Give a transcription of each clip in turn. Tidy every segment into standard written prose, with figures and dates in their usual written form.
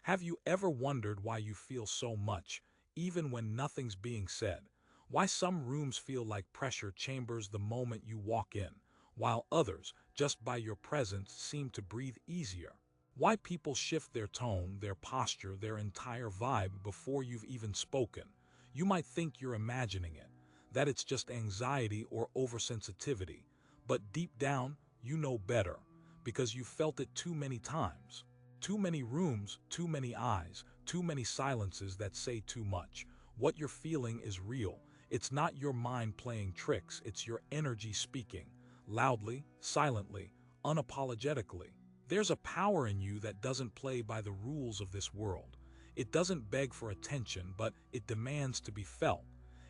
Have you ever wondered why you feel so much, even when nothing's being said? Why some rooms feel like pressure chambers the moment you walk in, while others, just by your presence, seem to breathe easier? Why people shift their tone, their posture, their entire vibe before you've even spoken? You might think you're imagining it, that it's just anxiety or oversensitivity, but deep down, you know better, because you've felt it too many times. Too many rooms, too many eyes, too many silences that say too much. What you're feeling is real. It's not your mind playing tricks, it's your energy speaking, loudly, silently, unapologetically. There's a power in you that doesn't play by the rules of this world. It doesn't beg for attention, but it demands to be felt.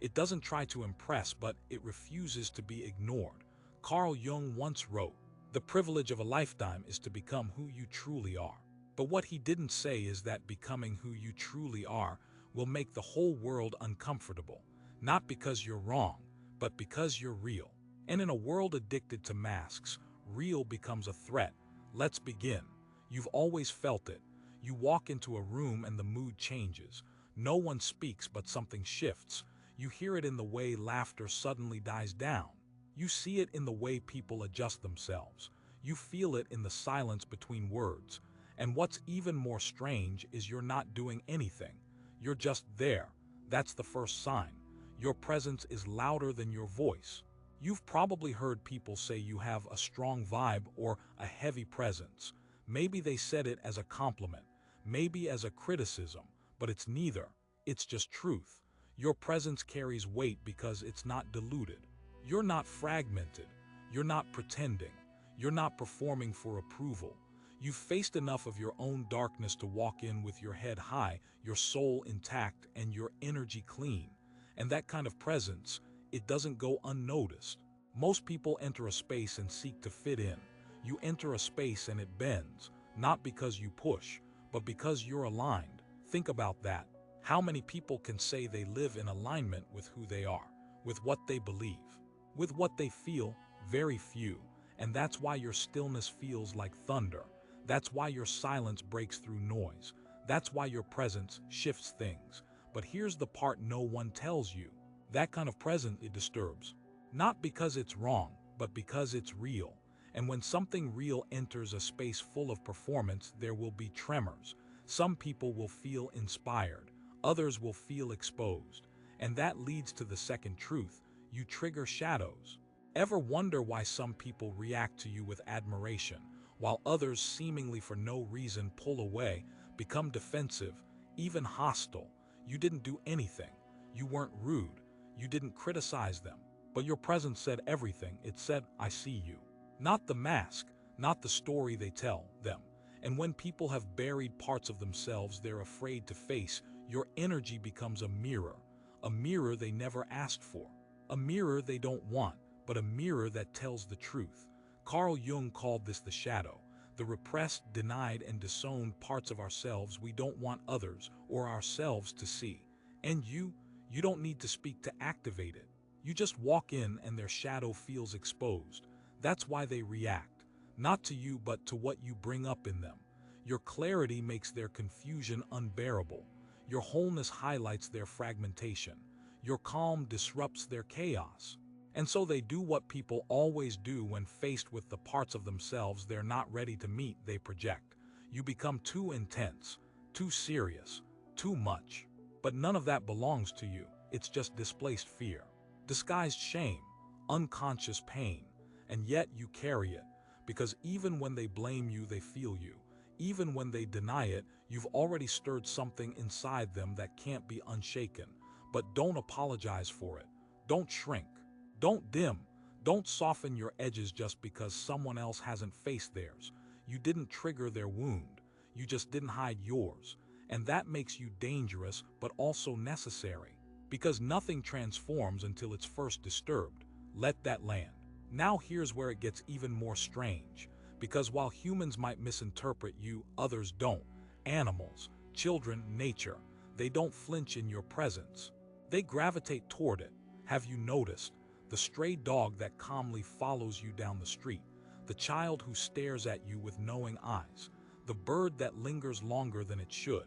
It doesn't try to impress, but it refuses to be ignored. Carl Jung once wrote, "The privilege of a lifetime is to become who you truly are." But what he didn't say is that becoming who you truly are will make the whole world uncomfortable. Not because you're wrong, but because you're real. And in a world addicted to masks, real becomes a threat. Let's begin. You've always felt it. You walk into a room and the mood changes. No one speaks, but something shifts. You hear it in the way laughter suddenly dies down. You see it in the way people adjust themselves. You feel it in the silence between words. And what's even more strange is you're not doing anything. You're just there. That's the first sign. Your presence is louder than your voice. You've probably heard people say you have a strong vibe or a heavy presence. Maybe they said it as a compliment, maybe as a criticism, but it's neither. It's just truth. Your presence carries weight because it's not diluted. You're not fragmented. You're not pretending. You're not performing for approval. You've faced enough of your own darkness to walk in with your head high, your soul intact, and your energy clean. And that kind of presence, it doesn't go unnoticed. Most people enter a space and seek to fit in. You enter a space and it bends, not because you push, but because you're aligned. Think about that. How many people can say they live in alignment with who they are, with what they believe, with what they feel? Very few. And that's why your stillness feels like thunder. That's why your silence breaks through noise. That's why your presence shifts things. But here's the part no one tells you. That kind of presence it disturbs. Not because it's wrong, but because it's real. And when something real enters a space full of performance, there will be tremors. Some people will feel inspired. Others will feel exposed. And that leads to the second truth. You trigger shadows. Ever wonder why some people react to you with admiration, while others seemingly for no reason pull away, become defensive, even hostile? You didn't do anything. You weren't rude. You didn't criticize them. But your presence said everything. It said, "I see you." Not the mask, not the story they tell them. And when people have buried parts of themselves they're afraid to face, your energy becomes a mirror they never asked for, a mirror they don't want, but a mirror that tells the truth. Carl Jung called this the shadow, the repressed, denied, and disowned parts of ourselves we don't want others or ourselves to see. And you don't need to speak to activate it. You just walk in and their shadow feels exposed. That's why they react, not to you but to what you bring up in them. Your clarity makes their confusion unbearable. Your wholeness highlights their fragmentation. Your calm disrupts their chaos. And so they do what people always do when faced with the parts of themselves they're not ready to meet. They project. You become too intense, too serious, too much. But none of that belongs to you. It's just displaced fear, disguised shame, unconscious pain. And yet you carry it, because even when they blame you, they feel you. Even when they deny it, you've already stirred something inside them that can't be unshaken. But don't apologize for it. Don't shrink. Don't dim. Don't soften your edges just because someone else hasn't faced theirs. You didn't trigger their wound. You just didn't hide yours. And that makes you dangerous, but also necessary. Because nothing transforms until it's first disturbed. Let that land. Now here's where it gets even more strange. Because while humans might misinterpret you, others don't. Animals, children, nature, they don't flinch in your presence. They gravitate toward it. Have you noticed? The stray dog that calmly follows you down the street. The child who stares at you with knowing eyes. the bird that lingers longer than it should.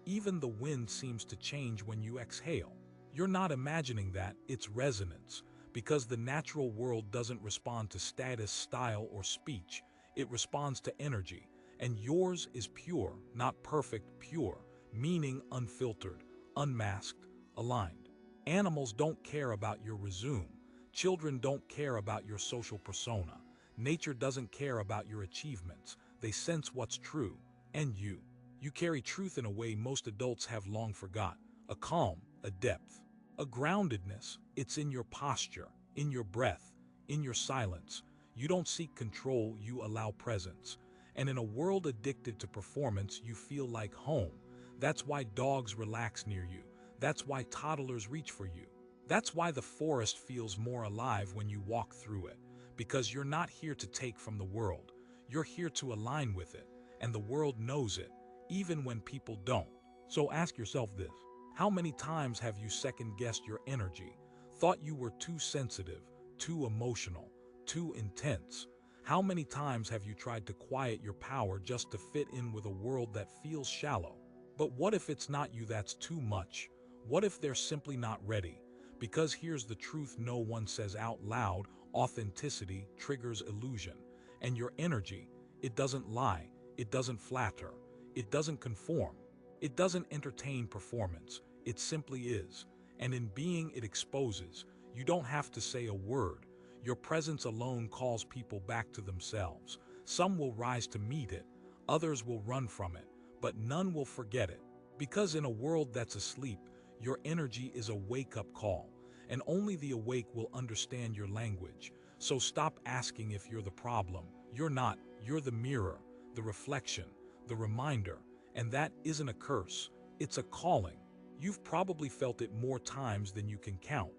Even the wind seems to change when you exhale. You're not imagining that, it's resonance, because the natural world doesn't respond to status, style, or speech. It responds to energy, and yours is pure, not perfect, pure, meaning unfiltered, unmasked, aligned. Animals don't care about your resume. Children don't care about your social persona. Nature doesn't care about your achievements. They sense what's true. And you. You carry truth in a way most adults have long forgot. A calm, a depth, a groundedness. It's in your posture, in your breath, in your silence. You don't seek control, you allow presence. And in a world addicted to performance, you feel like home. That's why dogs relax near you. That's why toddlers reach for you. That's why the forest feels more alive when you walk through it. Because you're not here to take from the world. You're here to align with it. And the world knows it, even when people don't. So ask yourself this. How many times have you second-guessed your energy? Thought you were too sensitive, too emotional, too intense? How many times have you tried to quiet your power just to fit in with a world that feels shallow? But what if it's not you that's too much? What if they're simply not ready? Because here's the truth no one says out loud: authenticity triggers illusion. And your energy, it doesn't lie, it doesn't flatter, it doesn't conform, it doesn't entertain performance, it simply is. And in being, it exposes. You don't have to say a word. Your presence alone calls people back to themselves. Some will rise to meet it, others will run from it, but none will forget it. Because in a world that's asleep, your energy is a wake-up call, and only the awake will understand your language. So stop asking if you're the problem. You're not. You're the mirror, the reflection, the reminder, and that isn't a curse. It's a calling. You've probably felt it more times than you can count.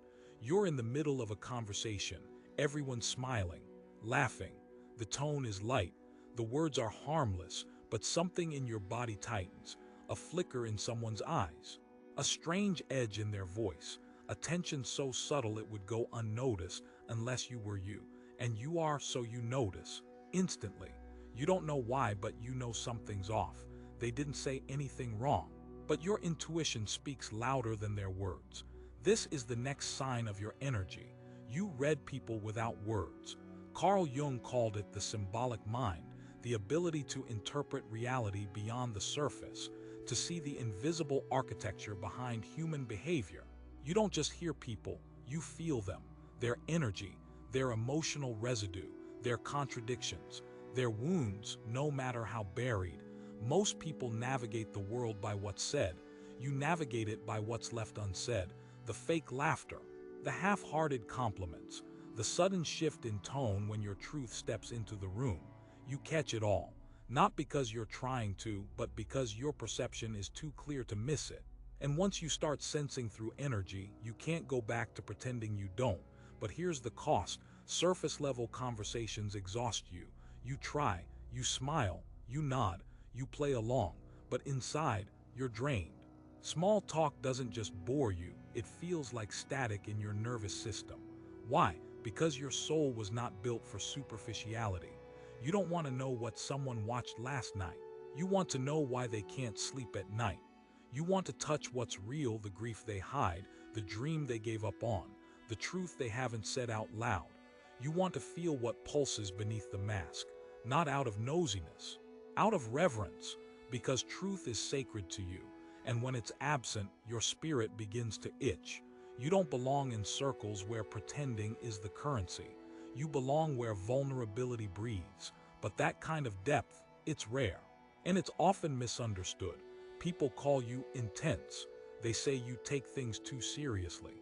You're in the middle of a conversation. Everyone's smiling, laughing. The tone is light. The words are harmless, but something in your body tightens. A flicker in someone's eyes. A strange edge in their voice. A tension so subtle it would go unnoticed unless you were you. And you are, so you notice. Instantly. You don't know why, but you know something's off. They didn't say anything wrong. But your intuition speaks louder than their words. This is the next sign of your energy. You read people without words. Carl Jung called it the symbolic mind, the ability to interpret reality beyond the surface, to see the invisible architecture behind human behavior. You don't just hear people, you feel them, their energy, their emotional residue, their contradictions, their wounds, no matter how buried. Most people navigate the world by what's said. You navigate it by what's left unsaid. The fake laughter, the half-hearted compliments, the sudden shift in tone when your truth steps into the room. You catch it all, not because you're trying to, but because your perception is too clear to miss it. And once you start sensing through energy, you can't go back to pretending you don't. But here's the cost. Surface-level conversations exhaust you. You try, you smile, you nod, you play along, but inside, you're drained. Small talk doesn't just bore you, it feels like static in your nervous system. Why? Because your soul was not built for superficiality. You don't want to know what someone watched last night. You want to know why they can't sleep at night. You want to touch what's real, the grief they hide, the dream they gave up on, the truth they haven't said out loud. You want to feel what pulses beneath the mask, not out of nosiness, out of reverence, because truth is sacred to you, and when it's absent, your spirit begins to itch. You don't belong in circles where pretending is the currency. You belong where vulnerability breathes, but that kind of depth, it's rare, and it's often misunderstood. People call you intense. They say you take things too seriously.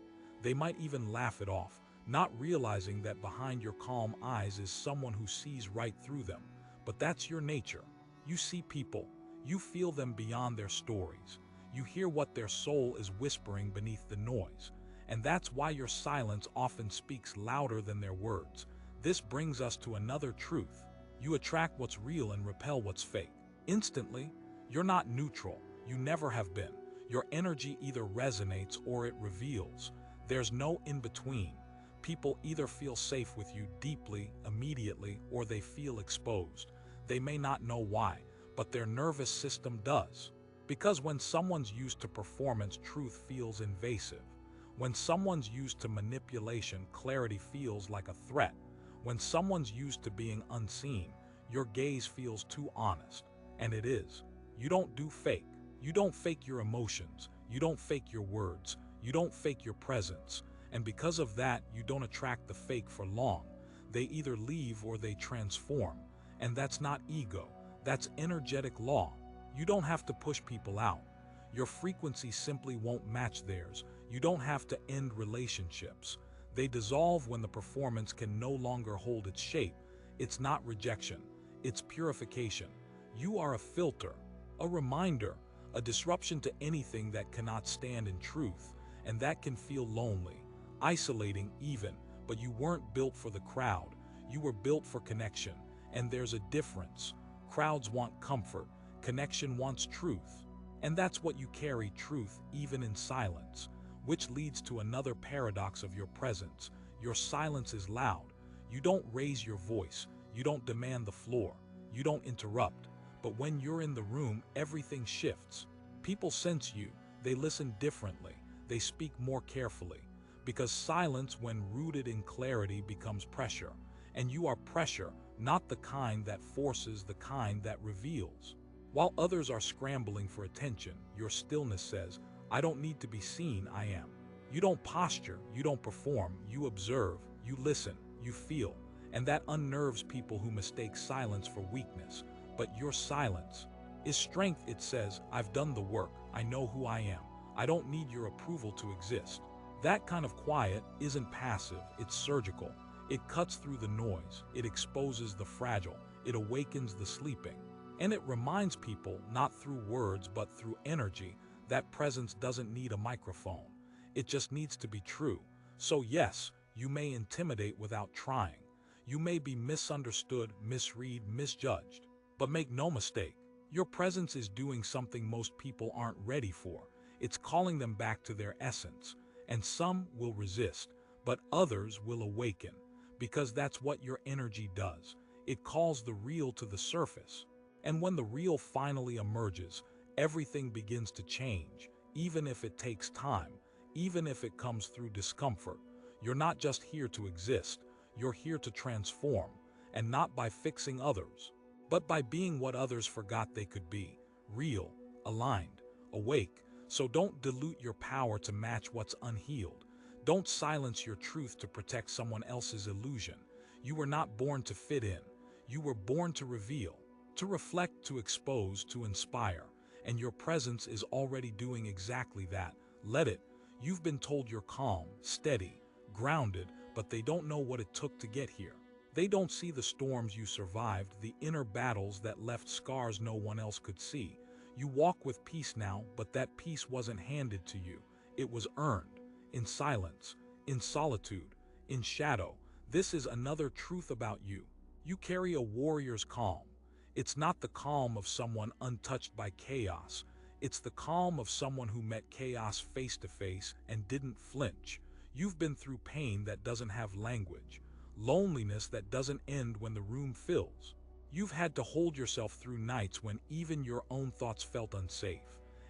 They might even laugh it off, not realizing that behind your calm eyes is someone who sees right through them. But that's your nature. You see people, you feel them beyond their stories. You hear what their soul is whispering beneath the noise. And that's why your silence often speaks louder than their words. This brings us to another truth. You attract what's real and repel what's fake. Instantly, you're not neutral. You never have been. Your energy either resonates or it reveals. There's no in-between. People either feel safe with you deeply, immediately, or they feel exposed. They may not know why, but their nervous system does. Because when someone's used to performance, truth feels invasive. When someone's used to manipulation, clarity feels like a threat. When someone's used to being unseen, your gaze feels too honest. And it is. You don't do fake. You don't fake your emotions. You don't fake your words. You don't fake your presence. And because of that, you don't attract the fake for long. They either leave or they transform. And that's not ego. That's energetic law. You don't have to push people out. Your frequency simply won't match theirs. You don't have to end relationships. They dissolve when the performance can no longer hold its shape. It's not rejection. It's purification. You are a filter, a reminder, a disruption to anything that cannot stand in truth. And that can feel lonely, isolating even, but you weren't built for the crowd. You were built for connection. And there's a difference. Crowds want comfort. Connection wants truth. And that's what you carry, truth, even in silence. Which leads to another paradox of your presence. Your silence is loud. You don't raise your voice. You don't demand the floor. You don't interrupt. But when you're in the room, everything shifts. People sense you. They listen differently. They speak more carefully. Because silence, when rooted in clarity, becomes pressure. And you are pressure, not the kind that forces, the kind that reveals. While others are scrambling for attention, your stillness says, I don't need to be seen, I am. You don't posture, you don't perform, you observe, you listen, you feel. And that unnerves people who mistake silence for weakness. But your silence is strength. It says, I've done the work, I know who I am. I don't need your approval to exist. That kind of quiet isn't passive, it's surgical. It cuts through the noise, it exposes the fragile, it awakens the sleeping. And it reminds people, not through words but through energy, that presence doesn't need a microphone. It just needs to be true. So yes, you may intimidate without trying. You may be misunderstood, misread, misjudged. But make no mistake, your presence is doing something most people aren't ready for. It's calling them back to their essence. And some will resist, but others will awaken. Because that's what your energy does. It calls the real to the surface. And when the real finally emerges, everything begins to change, even if it takes time, even if it comes through discomfort. You're not just here to exist, you're here to transform, and not by fixing others, but by being what others forgot they could be, real, aligned, awake. So don't dilute your power to match what's unhealed. Don't silence your truth to protect someone else's illusion. You were not born to fit in. You were born to reveal, to reflect, to expose, to inspire. And your presence is already doing exactly that. Let it. You've been told you're calm, steady, grounded, but they don't know what it took to get here. They don't see the storms you survived, the inner battles that left scars no one else could see. You walk with peace now, but that peace wasn't handed to you. It was earned, in silence, in solitude, in shadow. This is another truth about you. You carry a warrior's calm. It's not the calm of someone untouched by chaos. It's the calm of someone who met chaos face to face and didn't flinch. You've been through pain that doesn't have language, loneliness that doesn't end when the room fills. You've had to hold yourself through nights when even your own thoughts felt unsafe.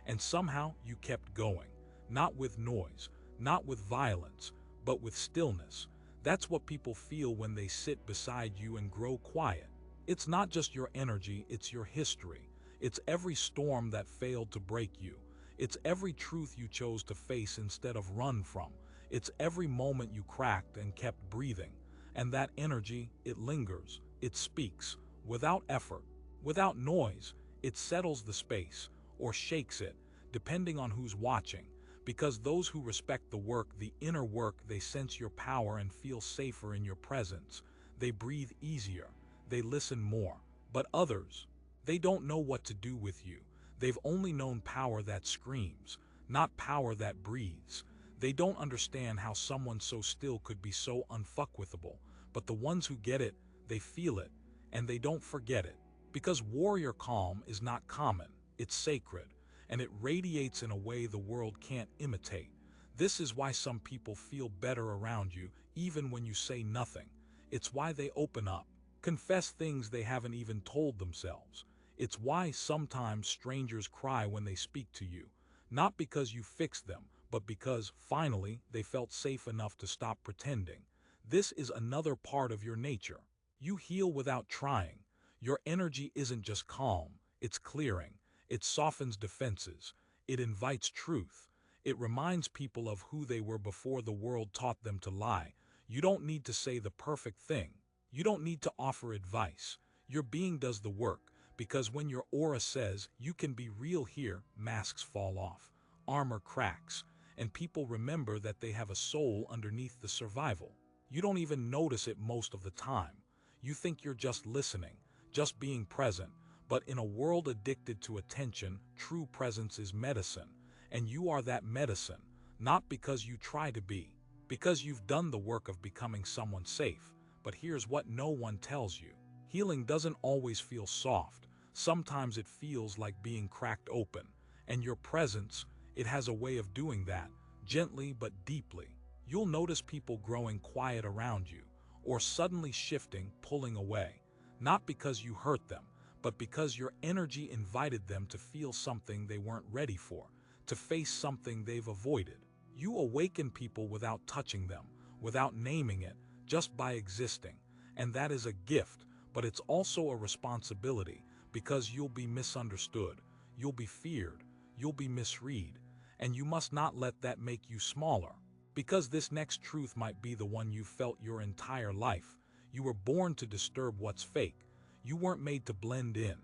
And somehow you kept going, not with noise, not with violence, but with stillness. That's what people feel when they sit beside you and grow quiet. It's not just your energy, it's your history. It's every storm that failed to break you. It's every truth you chose to face instead of run from. It's every moment you cracked and kept breathing. And that energy, it lingers, it speaks, without effort, without noise. It settles the space, or shakes it, depending on who's watching. Because those who respect the work, the inner work, they sense your power and feel safer in your presence. They breathe easier, they listen more. But others, they don't know what to do with you. They've only known power that screams, not power that breathes. They don't understand how someone so still could be so unfuckwithable. But the ones who get it, they feel it, and they don't forget it. Because warrior calm is not common, it's sacred. And it radiates in a way the world can't imitate. This is why some people feel better around you, even when you say nothing. It's why they open up, confess things they haven't even told themselves. It's why sometimes strangers cry when they speak to you, not because you fixed them, but because, finally, they felt safe enough to stop pretending. This is another part of your nature. You heal without trying. Your energy isn't just calm, it's clearing. It softens defenses. It invites truth. It reminds people of who they were before the world taught them to lie. You don't need to say the perfect thing. You don't need to offer advice. Your being does the work, because when your aura says, you can be real here, masks fall off, armor cracks, and people remember that they have a soul underneath the survival. You don't even notice it most of the time. You think you're just listening, just being present, but in a world addicted to attention, true presence is medicine, and you are that medicine, not because you try to be, because you've done the work of becoming someone safe. But here's what no one tells you. Healing doesn't always feel soft. Sometimes it feels like being cracked open, and your presence, it has a way of doing that, gently but deeply. You'll notice people growing quiet around you, or suddenly shifting, pulling away, not because you hurt them, but because your energy invited them to feel something they weren't ready for, to face something they've avoided. You awaken people without touching them, without naming it, just by existing, and that is a gift, but it's also a responsibility, because you'll be misunderstood, you'll be feared, you'll be misread, and you must not let that make you smaller, because this next truth might be the one you felt your entire life. You were born to disturb what's fake. You weren't made to blend in.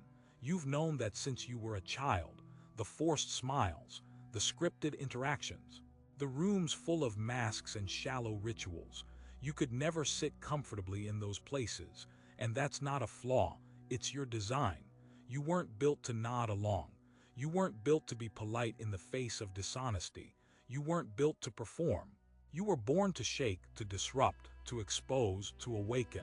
You've known that since you were a child. The forced smiles, the scripted interactions, the rooms full of masks and shallow rituals. You could never sit comfortably in those places, and that's not a flaw, it's your design. You weren't built to nod along. You weren't built to be polite in the face of dishonesty. You weren't built to perform. You were born to shake, to disrupt, to expose, to awaken.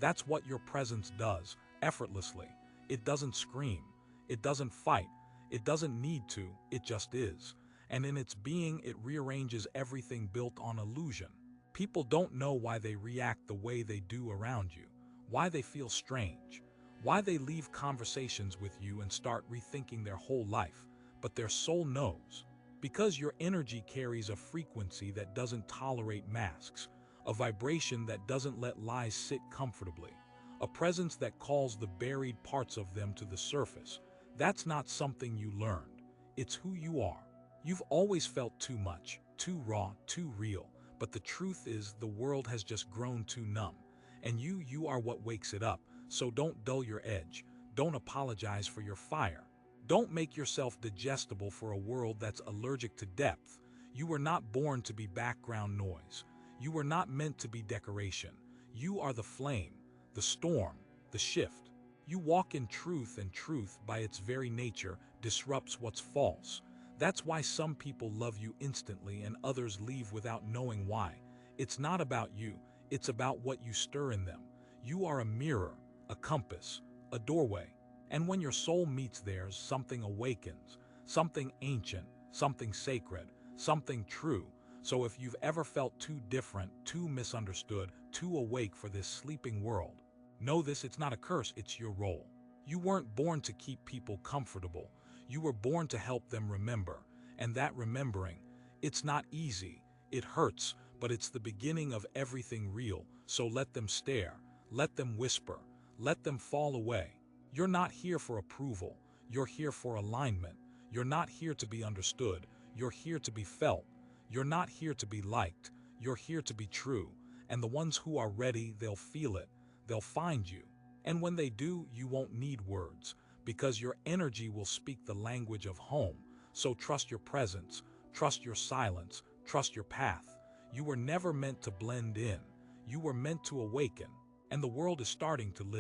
That's what your presence does, effortlessly. It doesn't scream. It doesn't fight. It doesn't need to. It just is. And in its being, it rearranges everything built on illusion. People don't know why they react the way they do around you, why they feel strange, why they leave conversations with you and start rethinking their whole life, but their soul knows. Because your energy carries a frequency that doesn't tolerate masks, a vibration that doesn't let lies sit comfortably, a presence that calls the buried parts of them to the surface. That's not something you learned. It's who you are. You've always felt too much, too raw, too real, but the truth is the world has just grown too numb, and you are what wakes it up. So don't dull your edge. Don't apologize for your fire. Don't make yourself digestible for a world that's allergic to depth. You were not born to be background noise. You were not meant to be decoration. You are the flame, the storm, the shift. You walk in truth, and truth, by its very nature, disrupts what's false. That's why some people love you instantly and others leave without knowing why. It's not about you, it's about what you stir in them. You are a mirror, a compass, a doorway. And when your soul meets theirs, something awakens, something ancient, something sacred, something true. So if you've ever felt too different, too misunderstood, too awake for this sleeping world, know this: it's not a curse, it's your role. You weren't born to keep people comfortable. You were born to help them remember. And that remembering, it's not easy, it hurts, but it's the beginning of everything real. So let them stare, let them whisper, let them fall away. You're not here for approval, you're here for alignment. You're not here to be understood, you're here to be felt. You're not here to be liked, you're here to be true. And the ones who are ready, they'll feel it, they'll find you. And when they do, you won't need words, because your energy will speak the language of home. So trust your presence, trust your silence, trust your path. You were never meant to blend in, you were meant to awaken, and the world is starting to listen.